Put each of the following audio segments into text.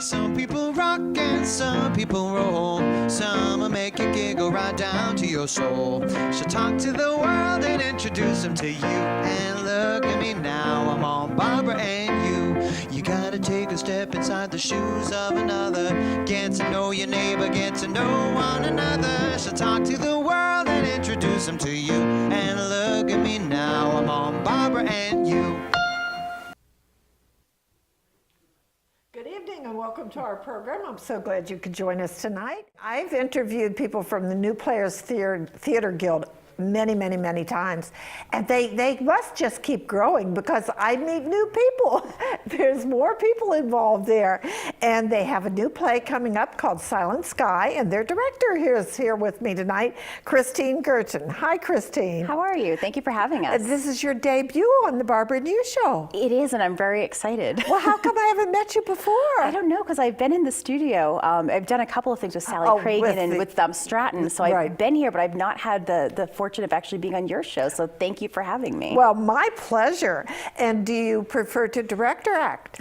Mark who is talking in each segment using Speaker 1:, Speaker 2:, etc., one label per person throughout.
Speaker 1: Some people rock and some people roll. Some will make you giggle right down to your soul. She'll talk to the world and introduce them to you. And look at me now, I'm all Barbara and you. You gotta take a step inside the shoes of another. Get to know your neighbor, get to know one another. She'll talk to the world and introduce them to you. And look at me now, I'm all Barbara and you.
Speaker 2: Good evening and welcome to our program. I'm so glad you could join us tonight. I've interviewed people from the New Players Theater Guild many times, and they must just keep growing because I meet new people. There's more people involved there, and they have a new play coming up called Silent Sky, and their director is here with me tonight, Christine Gerton. Hi, Christine.
Speaker 3: How are you? Thank you for having us.
Speaker 2: This is your debut on the Barbara News Show.
Speaker 3: It is, and I'm very excited.
Speaker 2: Well, how come I haven't met you before?
Speaker 3: I don't know, because I've been in the studio. I've done a couple of things with Sally Cragen and with Stratton, so I've been here, but I've not had the fortune of actually being on your show, so thank you for having me.
Speaker 2: Well, my pleasure. And do you prefer to direct or act?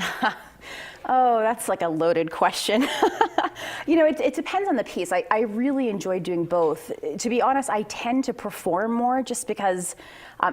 Speaker 3: Oh, that's like a loaded question. You know, it depends on the piece. I really enjoy doing both. To be honest, I tend to perform more just because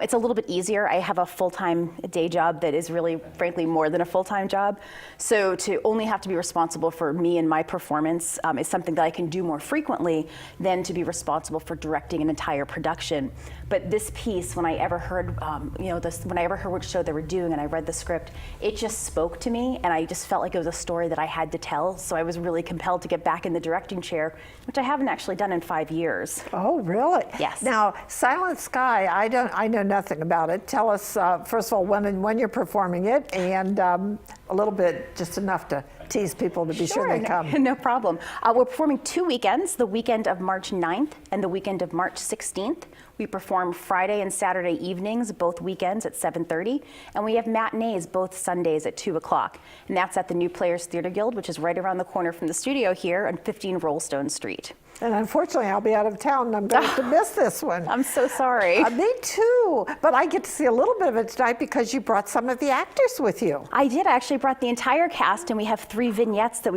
Speaker 3: it's a little bit easier. I have a full-time day job that is really, frankly, more than a full-time job. So to only have to be responsible for me and my performance is something that I can do more frequently than to be responsible for directing an entire production. But this piece, when I ever heard, when I ever heard which show they were doing and I read the script, it just spoke to me, and I just felt like it was a story that I had to tell. So I was really compelled to get back in the directing chair, which I haven't actually done in 5 years.
Speaker 2: Oh, really?
Speaker 3: Yes.
Speaker 2: Now, Silent Sky, I know nothing about it. Tell us, first of all, when you're performing it, and a little bit, just enough to tease people to be sure they come.
Speaker 3: No problem. We're performing 2 weekends, the weekend of March 9th and the weekend of March 16th. We perform Friday and Saturday evenings, both weekends at 7:30, and we have matinees both Sundays at 2 o'clock. And that's at the New Players Theater Guild, which is right around the corner from the studio here on 15 Rollstone Street.
Speaker 2: And unfortunately, I'll be out of town, and I'm going to miss this one.
Speaker 3: I'm so sorry.
Speaker 2: Me too, but I get to see a little bit of it tonight because you brought some of the actors with you.
Speaker 3: I did. I actually brought the entire cast, and we have 3 vignettes that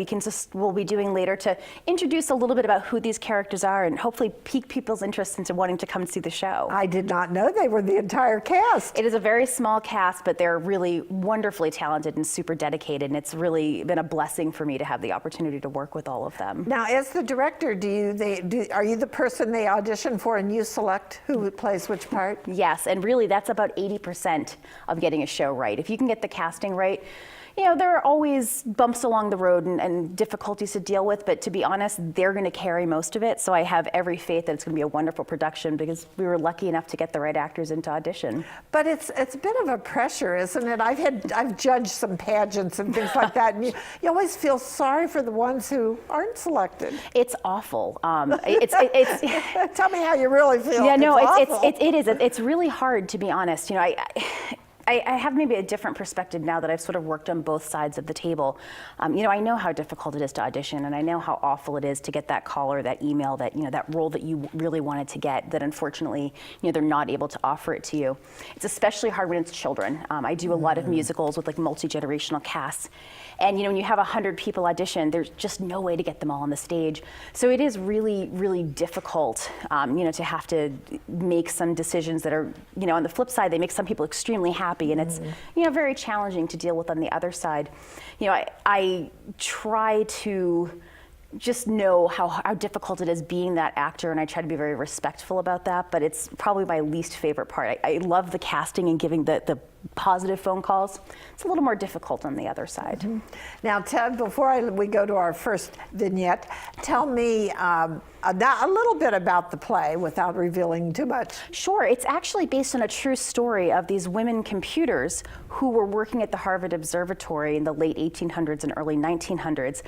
Speaker 3: we'll be doing later to introduce a little bit about who these characters are and hopefully pique people's interest into wanting to come see the show.
Speaker 2: I did not know they were the entire cast.
Speaker 3: It is a very small cast, but they're really wonderfully talented and super dedicated, and it's really been a blessing for me to have the opportunity to work with all of them.
Speaker 2: Now, as the director, are you the person they audition for and you select who plays which part?
Speaker 3: Yes, and really that's about 80% of getting a show right. If you can get the casting right, you know, there are always bumps along the road and difficulties to deal with, but to be honest, they're going to carry most of it. So I have every faith that it's going to be a wonderful production because we were lucky enough to get the right actors into audition.
Speaker 2: But it's a bit of a pressure, isn't it? I've judged some pageants and things like that, and you always feel sorry for the ones who aren't selected.
Speaker 3: It's awful.
Speaker 2: It's Tell me how you really feel.
Speaker 3: Yeah, no,
Speaker 2: it
Speaker 3: is. It's really hard, to be honest. You know, I have maybe a different perspective now that I've sort of worked on both sides of the table. You know, I know how difficult it is to audition, and I know how awful it is to get that call or that email that, you know, that role that you really wanted to get, that unfortunately, you know, they're not able to offer it to you. It's especially hard when it's children. I do a lot of musicals with like multi-generational casts. And, you know, when you have 100 people audition, there's just no way to get them all on the stage. So it is really, really difficult, you know, to have to make some decisions that are, you know, on the flip side, they make some people extremely happy, and it's, you know, very challenging to deal with on the other side. You know, I try to just know how difficult it is being that actor, and I try to be very respectful about that, but it's probably my least favorite part. I love the casting and giving the positive phone calls. It's a little more difficult on the other side.
Speaker 2: Now, Ted, before we go to our first vignette, tell me a little bit about the play without revealing too much.
Speaker 3: Sure. It's actually based on a true story of these women computers who were working at the Harvard Observatory in the late 1800s and early 1900s.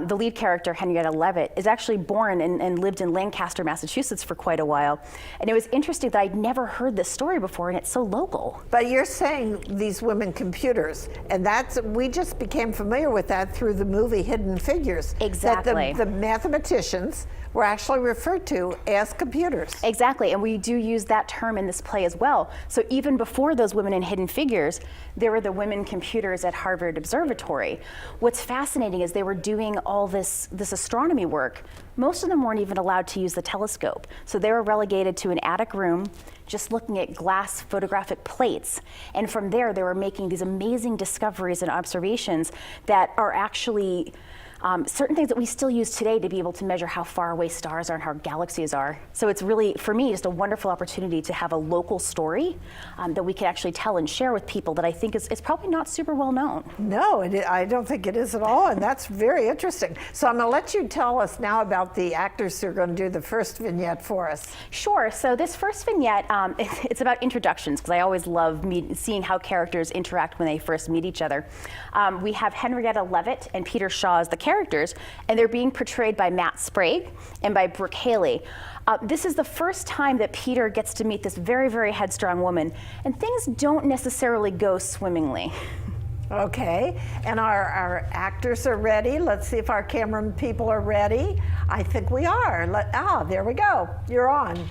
Speaker 3: The lead character, Henrietta Leavitt, is actually born and lived in Lancaster, Massachusetts for quite a while. And it was interesting that I'd never heard this story before, and it's so local.
Speaker 2: But you're saying playing these women computers, and we just became familiar with that through the movie Hidden Figures.
Speaker 3: Exactly.
Speaker 2: That the mathematicians were actually referred to as computers.
Speaker 3: Exactly, and we do use that term in this play as well. So even before those women in Hidden Figures, there were the women computers at Harvard Observatory. What's fascinating is they were doing all this astronomy work. Most of them weren't even allowed to use the telescope. So they were relegated to an attic room, just looking at glass photographic plates. And from there, they were making these amazing discoveries and observations that are actually certain things that we still use today to be able to measure how far away stars are and how galaxies are. So it's really, for me, just a wonderful opportunity to have a local story that we can actually tell and share with people that I think is probably not super well known.
Speaker 2: No, I don't think it is at all, and that's very interesting. So I'm going to let you tell us now about the actors who are going to do the first vignette for us.
Speaker 3: Sure. So this first vignette, it's about introductions, because I always love seeing how characters interact when they first meet each other. We have Henrietta Leavitt and Peter Shaw as the characters, and they're being portrayed by Matt Sprague and by Brooke Haley. This is the first time that Peter gets to meet this very, very headstrong woman, and things don't necessarily go swimmingly.
Speaker 2: Okay, and our actors are ready. Let's see if our camera people are ready. I think we are. There we go. You're on.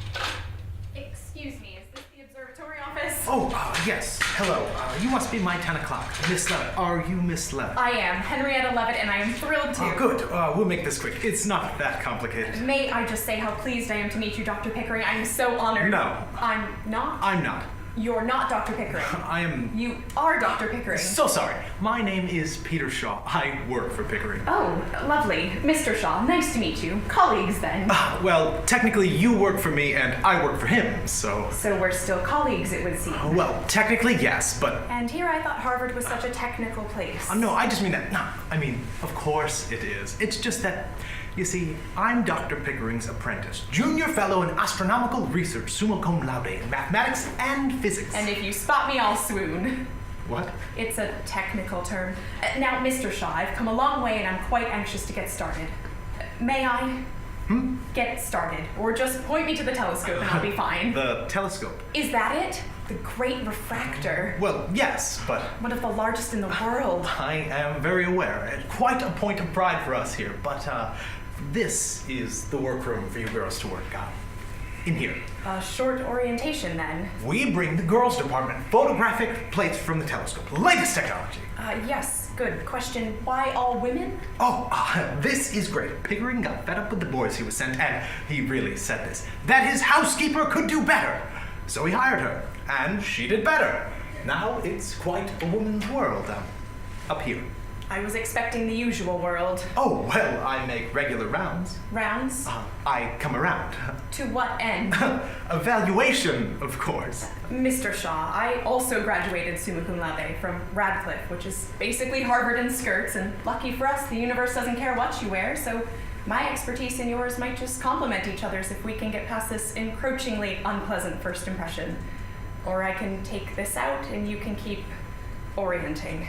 Speaker 4: Excuse me, is this the observatory office?
Speaker 5: Oh, yes. Hello. You must be my 10 o'clock. Miss Leavitt. Are you Miss Leavitt?
Speaker 4: I am, Henrietta Leavitt, and I am thrilled to.
Speaker 5: Oh, good. We'll make this quick. It's not that complicated.
Speaker 4: May I just say how pleased I am to meet you, Dr. Pickering. I am so honored.
Speaker 5: No.
Speaker 4: I'm not?
Speaker 5: I'm not.
Speaker 4: You're not Dr. Pickering.
Speaker 5: I am...
Speaker 4: You are Dr. Pickering.
Speaker 5: So sorry. My name is Peter Shaw. I work for Pickering.
Speaker 4: Oh, lovely. Mr. Shaw, nice to meet you. Colleagues, then.
Speaker 5: Well, technically you work for me and I work for him, so...
Speaker 4: So we're still colleagues, it would seem.
Speaker 5: Well, technically yes, but...
Speaker 4: And here I thought Harvard was such a technical place.
Speaker 5: No, I just mean that... No, I mean, of course it is. It's just that... You see, I'm Dr. Pickering's apprentice, junior fellow in astronomical research, summa cum laude in mathematics and physics.
Speaker 4: And if you spot me, I'll swoon.
Speaker 5: What?
Speaker 4: It's a technical term. Now, Mr. Shaw, I've come a long way and I'm quite anxious to get started. May I? Get started. Or just point me to the telescope and I'll be fine.
Speaker 5: The telescope.
Speaker 4: Is that it? The Great Refractor.
Speaker 5: Well, yes, but...
Speaker 4: One of the largest in the world.
Speaker 5: I am very aware. Quite a point of pride for us here, but this is the workroom for you girls to work on. In here.
Speaker 4: A short orientation, then.
Speaker 5: We bring the girls' department photographic plates from the telescope. Latest technology.
Speaker 4: Yes, good question. Why all women?
Speaker 5: This is great. Pickering got fed up with the boys he was sent, and he really said this, that his housekeeper could do better. So he hired her, and she did better. Now it's quite a woman's world up here.
Speaker 4: I was expecting the usual world.
Speaker 5: Oh, well, I make regular rounds.
Speaker 4: Rounds?
Speaker 5: I come around.
Speaker 4: To what end?
Speaker 5: Evaluation, of course.
Speaker 4: Mr. Shaw, I also graduated summa cum laude from Radcliffe, which is basically Harvard in skirts, and lucky for us, the universe doesn't care what you wear, so my expertise and yours might just complement each other's if we can get past this encroachingly unpleasant first impression. Or I can take this out and you can keep orienting.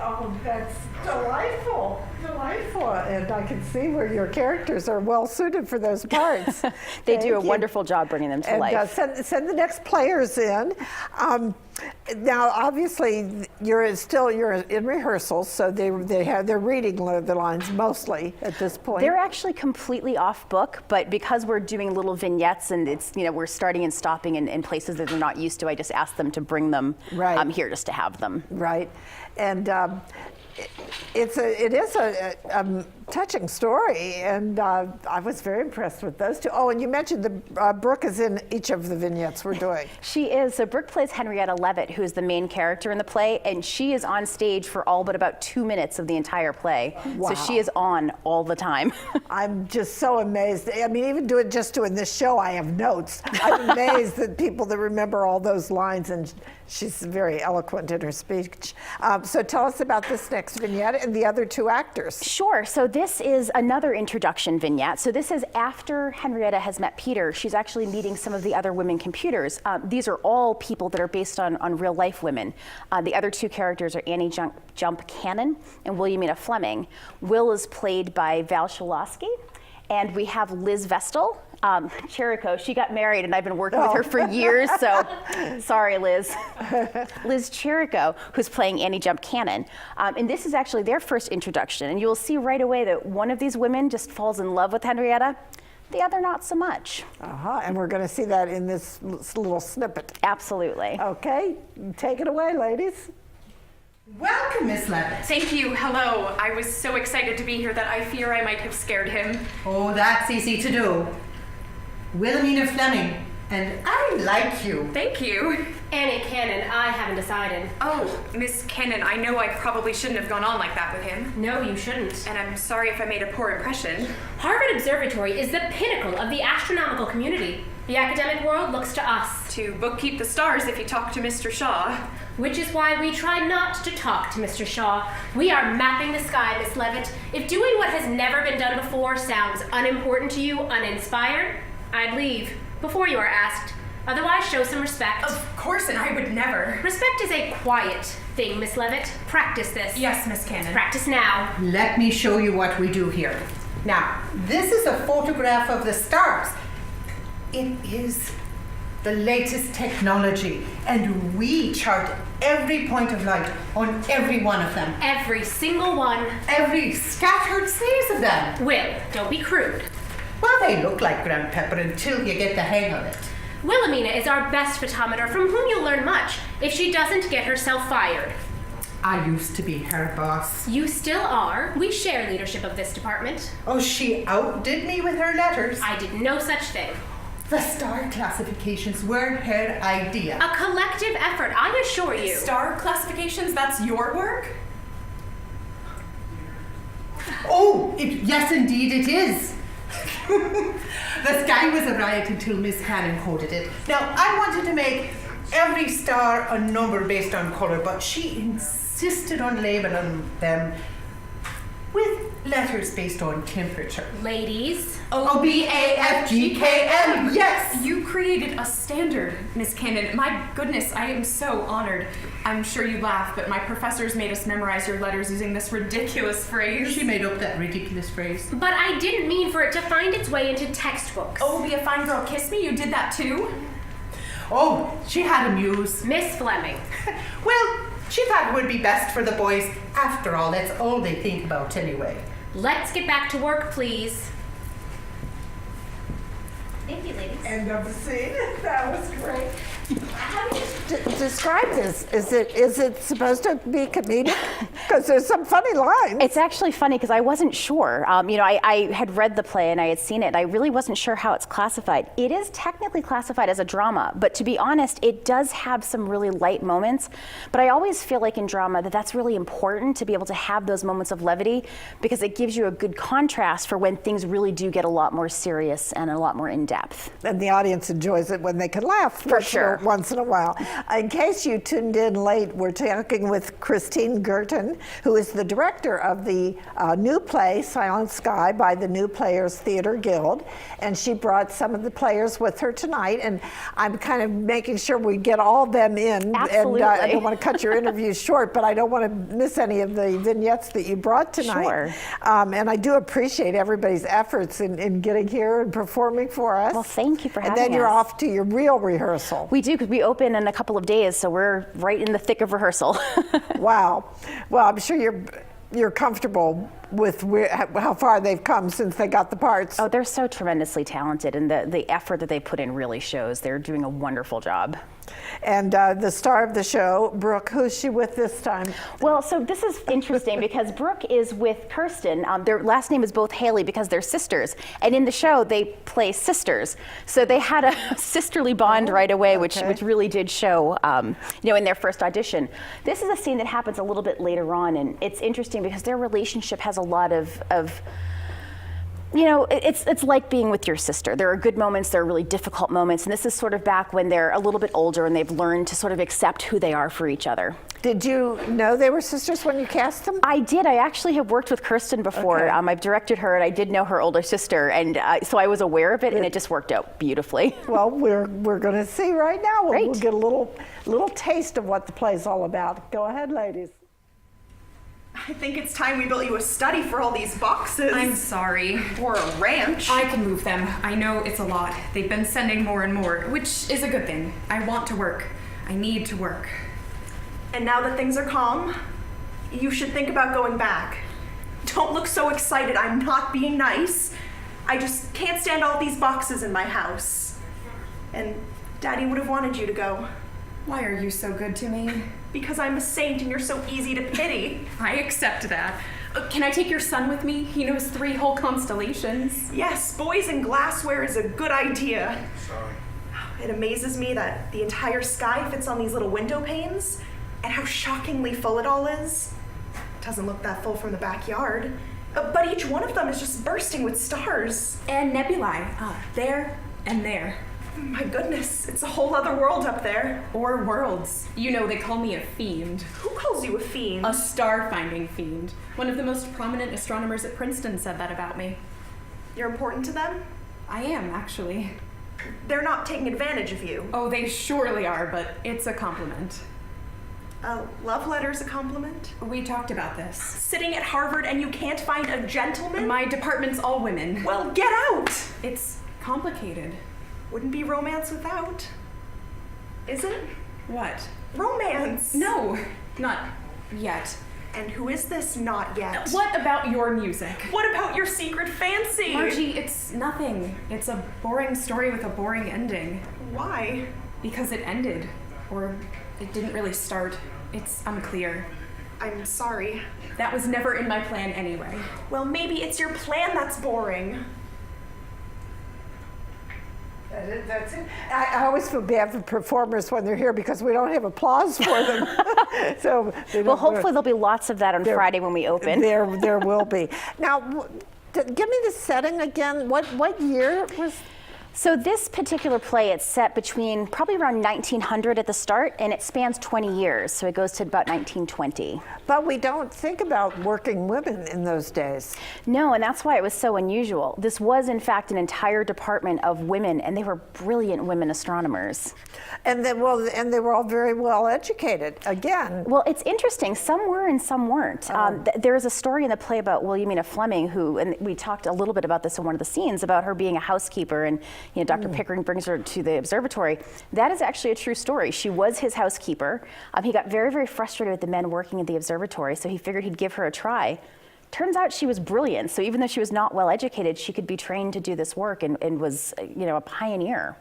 Speaker 2: Oh, that's delightful, delightful. And I can see where your characters are well suited for those parts.
Speaker 3: They do a
Speaker 2: Thank you.
Speaker 3: wonderful job bringing them to
Speaker 2: And
Speaker 3: life.
Speaker 2: send the next players in. Now, obviously, you're in rehearsals, so they're reading the lines mostly at this point.
Speaker 3: They're actually completely off book, but because we're doing little vignettes and it's we're starting and stopping in places that they're not used to, I just asked them to bring them here just to have them.
Speaker 2: Right, and it is a touching story, and I was very impressed with those two. Oh, and you mentioned Brooke is in each of the vignettes we're doing.
Speaker 3: She is. So Brooke plays Henrietta Leavitt, who is the main character in the play, and she is on stage for all but about 2 minutes of the entire play.
Speaker 2: Wow.
Speaker 3: So she is on all the time.
Speaker 2: I'm just so amazed. I mean, even doing this show, I have notes. I'm amazed at people that remember all those lines, and she's very eloquent in her speech. So tell us about this next vignette and the other two actors.
Speaker 3: Sure. So this is another introduction vignette. So this is after Henrietta has met Peter. She's actually meeting some of the other women computers. These are all people that are based on real life women. The other two characters are Annie Jump Cannon and Williamina Fleming. Will is played by Val Sholosky. And we have Liz Vestal Chirico. She got married, and I've been working with her for years, so sorry, Liz. Liz Chirico, who's playing Annie Jump Cannon. And this is actually their first introduction, and you will see right away that one of these women just falls in love with Henrietta, the other not so much.
Speaker 2: And we're going to see that in this little snippet.
Speaker 3: Absolutely.
Speaker 2: Okay, take it away, ladies.
Speaker 6: Welcome, Miss Levitt.
Speaker 4: Thank you. Hello. I was so excited to be here that I fear I might have scared him.
Speaker 6: Oh, that's easy to do. Wilhelmina Fleming, and I like you.
Speaker 4: Thank you.
Speaker 7: Annie Cannon, I haven't decided.
Speaker 4: Oh, Miss Cannon, I know I probably shouldn't have gone on like that with him.
Speaker 7: No, you shouldn't.
Speaker 4: And I'm sorry if I made a poor impression.
Speaker 7: Harvard Observatory is the pinnacle of the astronomical community. The academic world looks to us.
Speaker 4: To bookkeep the stars if you talk to Mr. Shaw.
Speaker 7: Which is why we try not to talk to Mr. Shaw. We are mapping the sky, Miss Levitt. If doing what has never been done before sounds unimportant to you, uninspired, I'd leave before you are asked. Otherwise, show some respect.
Speaker 4: Of course, and I would never.
Speaker 7: Respect is a quiet thing, Miss Levitt. Practice this.
Speaker 4: Yes, Miss Cannon.
Speaker 7: Practice now.
Speaker 6: Let me show you what we do here. Now, this is a photograph of the stars. It is the latest technology, and we chart every point of light on every one of them.
Speaker 7: Every single one.
Speaker 6: Every scattered sneeze of them.
Speaker 7: Will, don't be crude.
Speaker 6: Well, they look like ground pepper until you get the hang of it.
Speaker 7: Wilhelmina is our best photometer from whom you'll learn much if she doesn't get herself fired.
Speaker 6: I used to be her boss.
Speaker 7: You still are. We share leadership of this department.
Speaker 6: Oh, she outdid me with her letters.
Speaker 7: I did no such thing.
Speaker 6: The star classifications were her idea.
Speaker 7: A collective effort, I assure you.
Speaker 4: Star classifications, that's your work?
Speaker 6: Oh, yes, indeed it is. The sky was a riot until Miss Cannon coded it. Now, I wanted to make every star a number based on color, but she insisted on labeling them with letters based on temperature.
Speaker 7: Ladies.
Speaker 6: O-B-A-F-G-K-M, yes!
Speaker 4: You created a standard, Miss Cannon. My goodness, I am so honored. I'm sure you laugh, but my professors made us memorize your letters using this ridiculous phrase.
Speaker 6: She made up that ridiculous phrase.
Speaker 7: But I didn't mean for it to find its way into textbooks.
Speaker 4: Oh, be a fine girl, kiss me? You did that too?
Speaker 6: Oh, she had a muse.
Speaker 7: Miss Fleming.
Speaker 6: Well, she thought it would be best for the boys. After all, that's all they think about anyway.
Speaker 7: Let's get back to work, please. Thank you, ladies.
Speaker 2: End of the scene. That was great. How do you describe this? Is it supposed to be comedic? Because there's some funny lines.
Speaker 3: It's actually funny because I wasn't sure. I had read the play and I had seen it, and I really wasn't sure how it's classified. It is technically classified as a drama, but to be honest, it does have some really light moments. But I always feel like in drama that's really important to be able to have those moments of levity because it gives you a good contrast for when things really do get a lot more serious and a lot more in depth.
Speaker 2: And the audience enjoys it when they can laugh
Speaker 3: For sure.
Speaker 2: once in a while. In case you tuned in late, we're talking with Christine Gerton, who is the director of the new play, Silent Sky, by the New Players Theater Guild. And she brought some of the players with her tonight. And I'm kind of making sure we get all of them in.
Speaker 3: Absolutely.
Speaker 2: And I don't want to cut your interview short, but I don't want to miss any of the vignettes that you brought tonight.
Speaker 3: Sure.
Speaker 2: And I do appreciate everybody's efforts in getting here and performing for us.
Speaker 3: Well, thank you for having us.
Speaker 2: And then you're off to your real rehearsal.
Speaker 3: We do, because we open in a couple of days, so we're right in the thick of rehearsal.
Speaker 2: Wow. Well, I'm sure you're comfortable with how far they've come since they got the parts.
Speaker 3: Oh, they're so tremendously talented, and the effort that they put in really shows. They're doing a wonderful job.
Speaker 2: And the star of the show, Brooke, who's she with this time?
Speaker 3: Well, so this is interesting because Brooke is with Kirsten. Their last name is both Haley because they're sisters. And in the show, they play sisters. So they had a sisterly bond right away, which really did show, in their first audition. This is a scene that happens a little bit later on, and it's interesting because their relationship has a lot of it's like being with your sister. There are good moments, there are really difficult moments, and this is sort of back when they're a little bit older and they've learned to sort of accept who they are for each other.
Speaker 2: Did you know they were sisters when you cast them?
Speaker 3: I did. I actually have worked with Kirsten before.
Speaker 2: Okay.
Speaker 3: I've directed her, and I did know her older sister, and so I was aware of it, and it just worked out beautifully.
Speaker 2: Well, we're going to see right now.
Speaker 3: Great.
Speaker 2: We'll get a little taste of what the play's all about. Go ahead, ladies.
Speaker 8: I think it's time we built you a study for all these boxes.
Speaker 4: I'm sorry.
Speaker 8: Or a ranch.
Speaker 4: I can move them. I know it's a lot. They've been sending more and more, which is a good thing. I want to work. I need to work.
Speaker 8: And now that things are calm, you should think about going back. Don't look so excited. I'm not being nice. I just can't stand all these boxes in my house. And Daddy would have wanted you to go.
Speaker 4: Why are you so good to me?
Speaker 8: Because I'm a saint and you're so easy to pity.
Speaker 4: I accept that. Can I take your son with me? He knows 3 whole constellations.
Speaker 8: Yes, boys in glassware is a good idea.
Speaker 5: Sorry.
Speaker 8: It amazes me that the entire sky fits on these little window panes, and how shockingly full it all is. It doesn't look that full from the backyard, but each one of them is just bursting with stars.
Speaker 4: And nebulae. There and there.
Speaker 8: My goodness, it's a whole other world up there.
Speaker 4: Or worlds. You know, they call me a fiend.
Speaker 8: Who calls you a fiend?
Speaker 4: A star-finding fiend. One of the most prominent astronomers at Princeton said that about me.
Speaker 8: You're important to them?
Speaker 4: I am, actually.
Speaker 8: They're not taking advantage of you.
Speaker 4: Oh, they surely are, but it's a compliment.
Speaker 8: A love letter's a compliment?
Speaker 4: We talked about this.
Speaker 8: Sitting at Harvard and you can't find a gentleman?
Speaker 4: My department's all women.
Speaker 8: Well, get out!
Speaker 4: It's complicated.
Speaker 8: Wouldn't be romance without. Is it?
Speaker 4: What?
Speaker 8: Romance!
Speaker 4: No, not yet.
Speaker 8: And who is this not yet?
Speaker 4: What about your music?
Speaker 8: What about your secret fancy?
Speaker 4: Margie, it's nothing. It's a boring story with a boring ending.
Speaker 8: Why?
Speaker 4: Because it ended. Or it didn't really start. It's unclear.
Speaker 8: I'm sorry.
Speaker 4: That was never in my plan anyway.
Speaker 8: Well, maybe it's your plan that's boring.
Speaker 2: That's it. I always feel bad for performers when they're here because we don't have applause for them. So they
Speaker 3: Well,
Speaker 2: don't-
Speaker 3: hopefully there'll be lots of that on
Speaker 2: There-
Speaker 3: Friday when we open.
Speaker 2: There will be. Now, give me the setting again. What year was?
Speaker 3: So this particular play, it's set between probably around 1900 at the start, and it spans 20 years, so it goes to about 1920.
Speaker 2: But we don't think about working women in those days.
Speaker 3: No, and that's why it was so unusual. This was, in fact, an entire department of women, and they were brilliant women astronomers.
Speaker 2: And they were all very well educated. Again,
Speaker 3: Well, it's interesting. Some were and some weren't. There is a story in the play about Williamina Fleming, who, and we talked a little bit about this in one of the scenes, about her being a housekeeper, and Dr. Pickering brings her to the observatory. That is actually a true story. She was his housekeeper. He got very, very frustrated with the men working at the observatory, so he figured he'd give her a try. Turns out she was brilliant. So even though she was not well educated, she could be trained to do this work and was, a pioneer.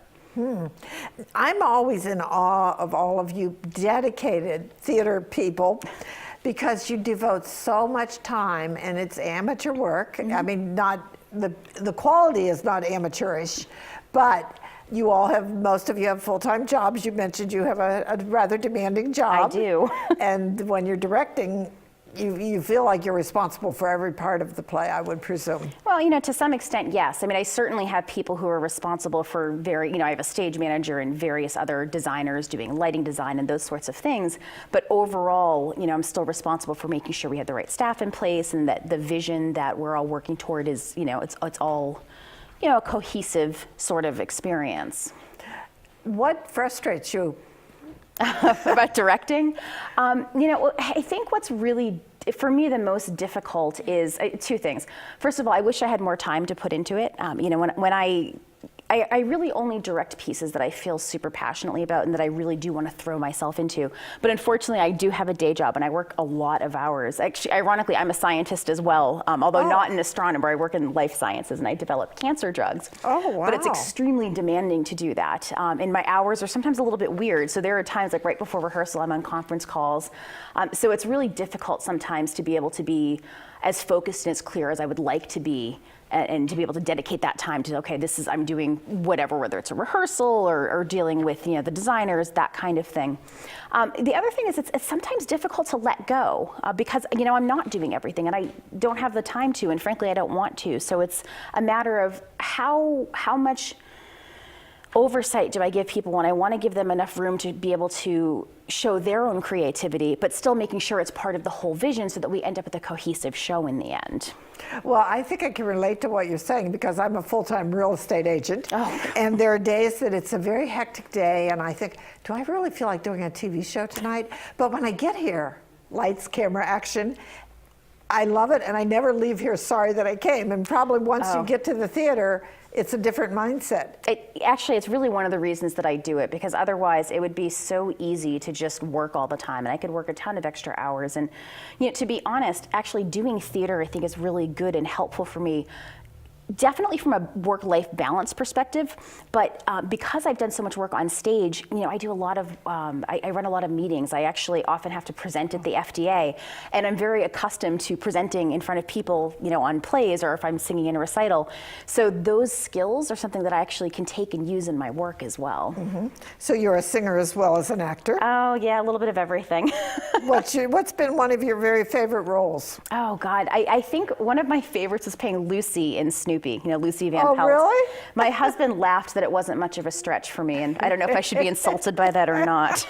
Speaker 2: I'm always in awe of all of you dedicated theater people because you devote so much time, and it's amateur work. I mean, not the quality is not amateurish, but you all have, most of you have full-time jobs. You mentioned you have a rather demanding job.
Speaker 3: I do.
Speaker 2: And when you're directing, you feel like you're responsible for every part of the play, I would presume.
Speaker 3: Well, to some extent, yes. I mean, I certainly have people who are responsible for I have a stage manager and various other designers doing lighting design and those sorts of things. But overall, I'm still responsible for making sure we have the right staff in place and that the vision that we're all working toward is, it's all, a cohesive sort of experience.
Speaker 2: What frustrates you?
Speaker 3: About directing? I think what's really, for me, the most difficult is 2 things. First of all, I wish I had more time to put into it. When I really only direct pieces that I feel super passionately about and that I really do want to throw myself into. But unfortunately, I do have a day job and I work a lot of hours. Actually, ironically, I'm a scientist as well, although not an astronomer. I work in life sciences and I develop cancer drugs.
Speaker 2: Oh, wow.
Speaker 3: But it's extremely demanding to do that. And my hours are sometimes a little bit weird. So there are times like right before rehearsal, I'm on conference calls. So it's really difficult sometimes to be able to be as focused and as clear as I would like to be, and to be able to dedicate that time to, okay, I'm doing whatever, whether it's a rehearsal or dealing with, the designers, that kind of thing. The other thing is it's sometimes difficult to let go because, I'm not doing everything and I don't have the time to, and frankly, I don't want to. So it's a matter of how much oversight do I give people when I want to give them enough room to be able to show their own creativity, but still making sure it's part of the whole vision so that we end up with a cohesive show in the end.
Speaker 2: Well, I think I can relate to what you're saying because I'm a full-time real estate agent.
Speaker 3: Oh.
Speaker 2: And there are days that it's a very hectic day and I think, do I really feel like doing a TV show tonight? But when I get here, lights, camera, action, I love it, and I never leave here sorry that I came. And probably once you get to the theater, it's a different mindset.
Speaker 3: Actually, it's really one of the reasons that I do it, because otherwise it would be so easy to just work all the time, and I could work a ton of extra hours. And to be honest, actually doing theater I think is really good and helpful for me. Definitely from a work-life balance perspective, but because I've done so much work on stage, I do a lot of, I run a lot of meetings. I actually often have to present at the FDA, and I'm very accustomed to presenting in front of people, on plays or if I'm singing in a recital. So those skills are something that I actually can take and use in my work as well.
Speaker 2: Mm-hmm. So you're a singer as well as an actor.
Speaker 3: Oh yeah, a little bit of everything.
Speaker 2: What's been one of your very favorite roles?
Speaker 3: Oh God, I think one of my favorites is playing Lucy in Snoopy. Lucy Van Pelt.
Speaker 2: Oh, really?
Speaker 3: My husband laughed that it wasn't much of a stretch for me, and I don't know if I should be insulted by that or not.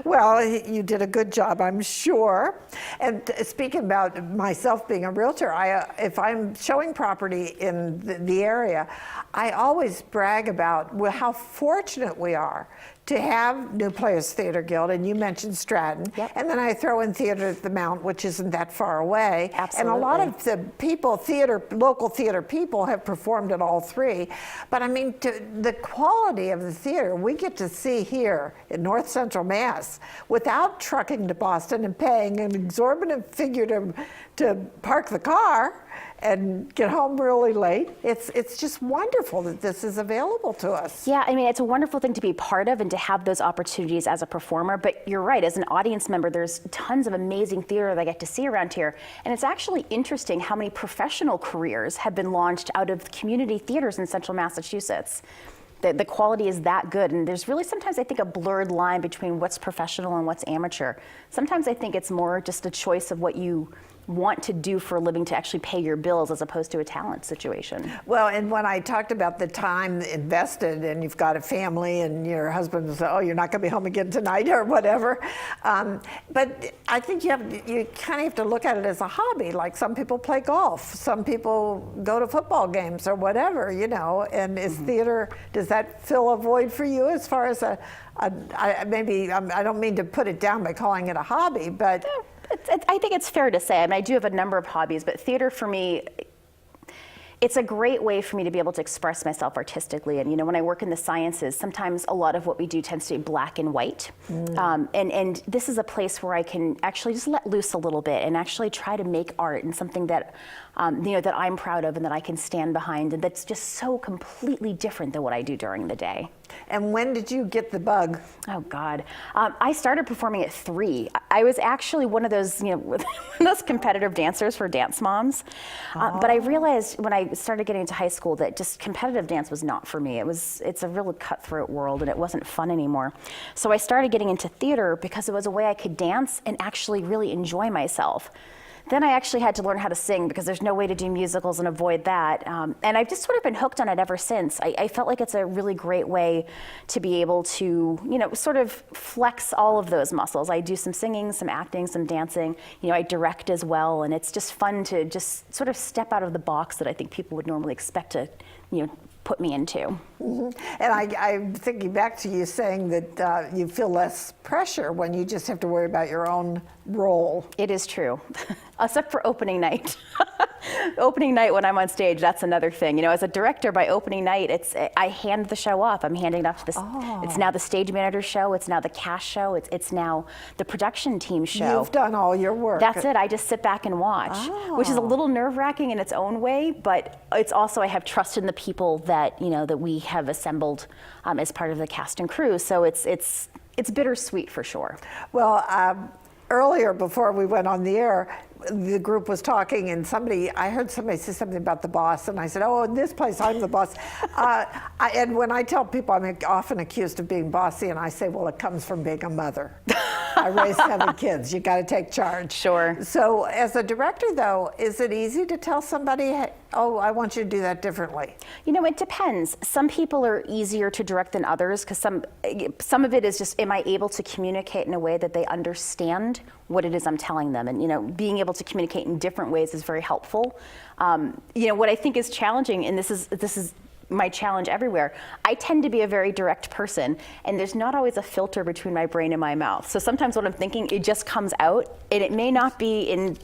Speaker 2: Well, you did a good job, I'm sure. And speaking about myself being a realtor, if I'm showing property in the area, I always brag about how fortunate we are to have New Players Theater Guild, and you mentioned Stratton, and then I throw in Theater at the Mount, which isn't that far away.
Speaker 3: Absolutely.
Speaker 2: And a lot of the people, local theater people have performed at all three. But I mean, the quality of the theater we get to see here in North Central Mass without trucking to Boston and paying an exorbitant figure to park the car and get home really late. It's just wonderful that this is available to us.
Speaker 3: Yeah, I mean, it's a wonderful thing to be part of and to have those opportunities as a performer, but you're right, as an audience member, there's tons of amazing theater that I get to see around here, and it's actually interesting how many professional careers have been launched out of community theaters in Central Massachusetts. The quality is that good, and there's really sometimes I think a blurred line between what's professional and what's amateur. Sometimes I think it's more just a choice of what you want to do for a living to actually pay your bills as opposed to a talent situation.
Speaker 2: Well, and when I talked about the time invested, and you've got a family and your husband says, oh, you're not going to be home again tonight or whatever. But I think you kind of have to look at it as a hobby. Like some people play golf, some people go to football games or whatever, and is theater, does that fill a void for you as far as I don't mean to put it down by calling it a hobby, but
Speaker 3: I think it's fair to say. I mean, I do have a number of hobbies, but theater for me, it's a great way for me to be able to express myself artistically. And when I work in the sciences, sometimes a lot of what we do tends to be black and white. And this is a place where I can actually just let loose a little bit and actually try to make art and something that that I'm proud of and that I can stand behind, and that's just so completely different than what I do during the day.
Speaker 2: And when did you get the bug?
Speaker 3: Oh God, I started performing at 3. I was actually one of those, those competitive dancers for Dance Moms. But I realized when I started getting into high school that just competitive dance was not for me. It's a real cutthroat world, and it wasn't fun anymore. So I started getting into theater because it was a way I could dance and actually really enjoy myself. Then I actually had to learn how to sing because there's no way to do musicals and avoid that. And I've just sort of been hooked on it ever since. I felt like it's a really great way to be able to, sort of flex all of those muscles. I do some singing, some acting, some dancing. I direct as well, and it's just fun to just sort of step out of the box that I think people would normally expect to, put me into.
Speaker 2: Mm-hmm. And I'm thinking back to you saying that you feel less pressure when you just have to worry about your own role.
Speaker 3: It is true, except for opening night. Opening night when I'm on stage, that's another thing. As a director, by opening night, I hand the show off. I'm handing it off to it's now the stage manager's show, it's now the cast show, it's now the production team show.
Speaker 2: You've done all your work.
Speaker 3: That's it, I just sit back and watch, which is a little nerve-wracking in its own way, but it's also, I have trust in the people that, that we have assembled as part of the cast and crew, so it's bittersweet for sure.
Speaker 2: Well, earlier, before we went on the air, the group was talking, and I heard somebody say something about the boss, and I said, oh, in this place, I'm the boss. And when I tell people, I'm often accused of being bossy, and I say, well, it comes from being a mother. I raised 7 kids. You got to take charge.
Speaker 3: Sure.
Speaker 2: So as a director, though, is it easy to tell somebody, oh, I want you to do that differently?
Speaker 3: It depends. Some people are easier to direct than others because some of it is just, am I able to communicate in a way that they understand what it is I'm telling them? And, being able to communicate in different ways is very helpful. What I think is challenging, and this is my challenge everywhere, I tend to be a very direct person, and there's not always a filter between my brain and my mouth. So sometimes what I'm thinking, it just comes out, and it may not be in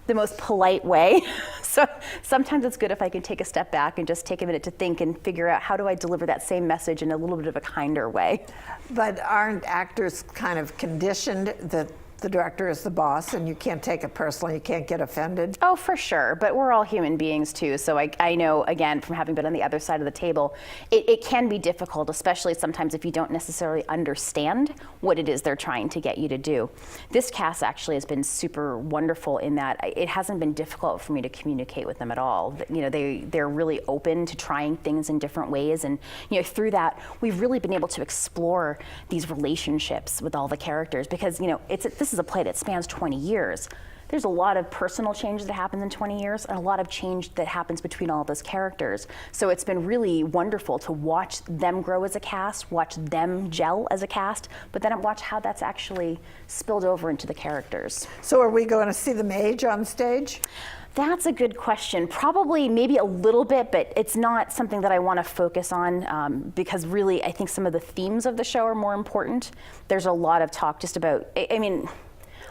Speaker 3: the most polite way. So sometimes it's good if I can take a step back and just take a minute to think and figure out how do I deliver that same message in a little bit of a kinder way.
Speaker 2: But aren't actors kind of conditioned that the director is the boss and you can't take it personally, you can't get offended?
Speaker 3: Oh, for sure, but we're all human beings too. So I know, again, from having been on the other side of the table, it can be difficult, especially sometimes if you don't necessarily understand what it is they're trying to get you to do. This cast actually has been super wonderful in that it hasn't been difficult for me to communicate with them at all. You know, they're really open to trying things in different ways, and you know, through that, we've really been able to explore these relationships with all the characters, because you know, this is a play that spans 20 years. There's a lot of personal change that happens in 20 years and a lot of change that happens between all of those characters. So it's been really wonderful to watch them grow as a cast, watch them gel as a cast, but then watch how that's actually spilled over into the characters.
Speaker 2: So are we going to see them age on stage?
Speaker 3: That's a good question. Probably maybe a little bit, but it's not something that I want to focus on because really I think some of the themes of the show are more important. There's a lot of talk just about, I mean,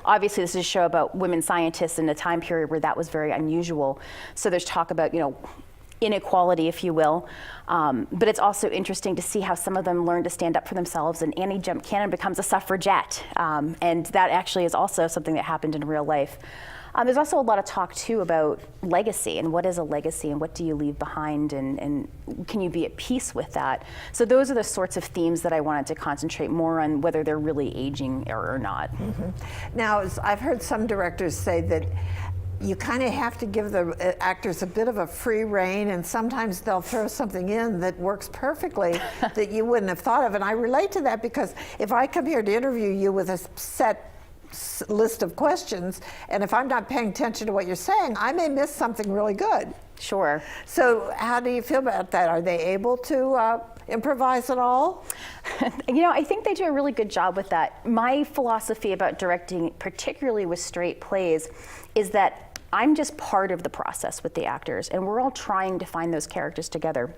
Speaker 3: obviously this is a show about women scientists in a time period where that was very unusual. So there's talk about, you know, inequality, if you will. But it's also interesting to see how some of them learn to stand up for themselves, and Annie Jump Cannon becomes a suffragette. And that actually is also something that happened in real life. There's also a lot of talk too about legacy and what is a legacy and what do you leave behind, and can you be at peace with that? So those are the sorts of themes that I wanted to concentrate more on, whether they're really aging or not.
Speaker 2: Mm-hmm. Now, I've heard some directors say that you kind of have to give the actors a bit of a free rein, and sometimes they'll throw something in that works perfectly that you wouldn't have thought of. And I relate to that because if I come here to interview you with a set list of questions, and if I'm not paying attention to what you're saying, I may miss something really good.
Speaker 3: Sure.
Speaker 2: So how do you feel about that? Are they able to improvise at all?
Speaker 3: You know, I think they do a really good job with that. My philosophy about directing, particularly with straight plays, is that I'm just part of the process with the actors, and we're all trying to find those characters together.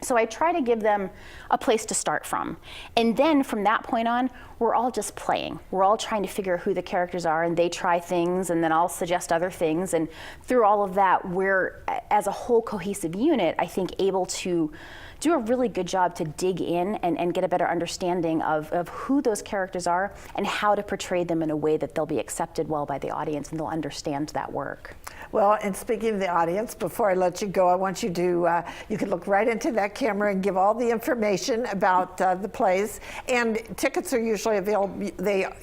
Speaker 3: So I try to give them a place to start from. And then from that point on, we're all just playing. We're all trying to figure out who the characters are, and they try things, and then I'll suggest other things. And through all of that, we're, as a whole cohesive unit, I think, able to do a really good job to dig in and get a better understanding of who those characters are and how to portray them in a way that they'll be accepted well by the audience and they'll understand that work.
Speaker 2: Well, and speaking of the audience, before I let you go, I want you to, you can look right into that camera and give all the information about the plays. And tickets are usually available.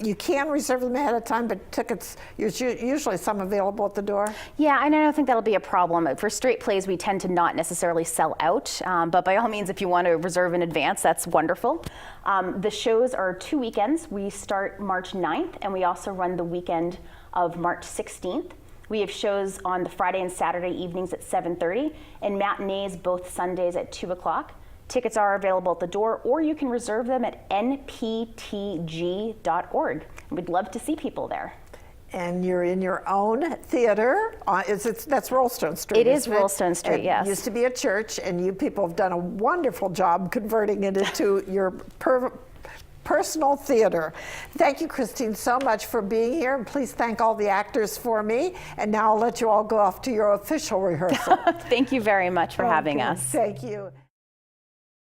Speaker 2: You can reserve them ahead of time, but tickets, usually some available at the door.
Speaker 3: Yeah, and I don't think that'll be a problem. For straight plays, we tend to not necessarily sell out, but by all means, if you want to reserve in advance, that's wonderful. The shows are 2 weekends. We start March 9th, and we also run the weekend of March 16th. We have shows on the Friday and Saturday evenings at 7:30, and matinees both Sundays at 2 o'clock. Tickets are available at the door, or you can reserve them at nptg.org. We'd love to see people there.
Speaker 2: And you're in your own theater. That's Rollstone Street.
Speaker 3: It is Rollstone Street, yes.
Speaker 2: It used to be a church, and you people have done a wonderful job converting it into your personal theater. Thank you, Christine, so much for being here. And please thank all the actors for me. And now I'll let you all go off to your official rehearsal.
Speaker 3: Thank you very much for having us.
Speaker 2: Thank you.